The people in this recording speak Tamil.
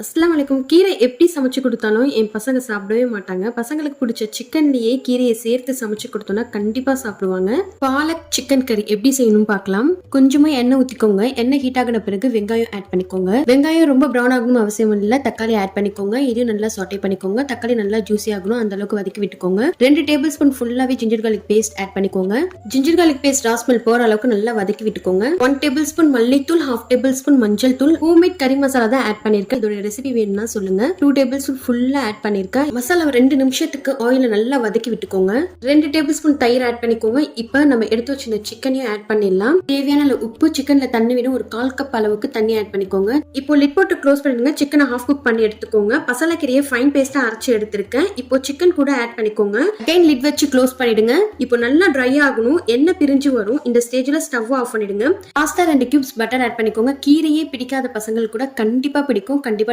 அஸ்ஸலாமு அலைக்கும். கீரை எப்படி சமைச்சு குடுத்தாலும் என் பசங்க சாப்பிடவே மாட்டாங்க. பசங்களுக்கு பிடிச்ச சிக்கன்லயே கீரைய சேர்த்து சமைச்சு குடுத்தோம்னா கண்டிப்பா சாப்பிடுவாங்க. பாலக் சிக்கன் கறி எப்படி செய்யணும்னு பார்க்கலாம். கொஞ்சமா எண்ணெய் ஊத்திக்கோங்க. எண்ணெய் ஹீட் ஆகின பிறகு வெங்காயம் ஆட் பண்ணிக்கோங்க. வெங்காயம் ரொம்ப ப்ரௌன் ஆகணும் அவசியம் இல்ல. தக்காளி ஆட் பண்ணிக்கோங்க. இதையும் நல்லா சாட்டே பண்ணிக்கோங்க. தக்காளி நல்லா ஜூஸி ஆகணும் அந்த அளவுக்கு வதக்கி விட்டுக்கோங்க. 2 டேபிள் ஸ்பூன் ஃபுல்லாவே ஜிஞ்சர் garlic பேஸ்ட் ஆட் பண்ணிக்கோங்க. ஜிஞ்சர் garlic பேஸ்ட் ராஸ்மெல் போற அளவுக்கு நல்லா வதக்கி விட்டுக்கோங்க. 1 டேபிள் ஸ்பூன் மல்லித்தூள், 1/2 டேபிள் ஸ்பூன் மஞ்சள் தூள், ஹோம்மேட் கறி மசாலா தான் ஆட் பண்ணிருக்கேன். இதோட ரெசிபி வேணும்னா சொல்லுங்க. 2 டேபிள் ஸ்பூன் ஃபுல்லா ஆட் பண்ணிருக்கேன். மசாலா 2 நிமிஷத்துக்கு ஆயில நல்லா வதக்கி விட்டுக்கோங்க. 2 டேபிள் ஸ்பூன் தயிர் ஆட் பண்ணிக்கோங்க. இப்போ நம்ம எடுத்து வச்சிருந்த சிக்கனையும் ஆட் பண்ணிடலாம். தேவையான உப்பு, சிக்கன்ல தண்ணி விட ஒரு 1/4 கப் அளவுக்கு தண்ணி ஆட் பண்ணிக்கோங்க. இப்போ லிட் போட்டு க்ளோஸ் பண்ணிடுங்க. சிக்கனை ஹாஃப் குக் பண்ணி எடுத்துக்கோங்க. பசல கீரையை ஃபைன் பேஸ்டா அரைச்சு எடுத்திருக்கேன். இப்போ சிக்கன் கூட ஆட் பண்ணிக்கோங்க. அகைன் லிட் வச்சு க்ளோஸ் பண்ணிடுங்க. இப்போ நல்லா ட்ரை ஆகணும். எண்ணெய் பிரிஞ்சு வரும். இந்த ஸ்டேஜ்ல ஸ்டவ் ஆஃப் பண்ணிடுங்க. பாஸ்தா 2 கியூப்ஸ் பட்டர் ஆட் பண்ணிக்கோங்க. கீரையே பிடிக்காத பசங்களுக்கு கூட கண்டிப்பா பிடிக்கும். கண்டிப்பா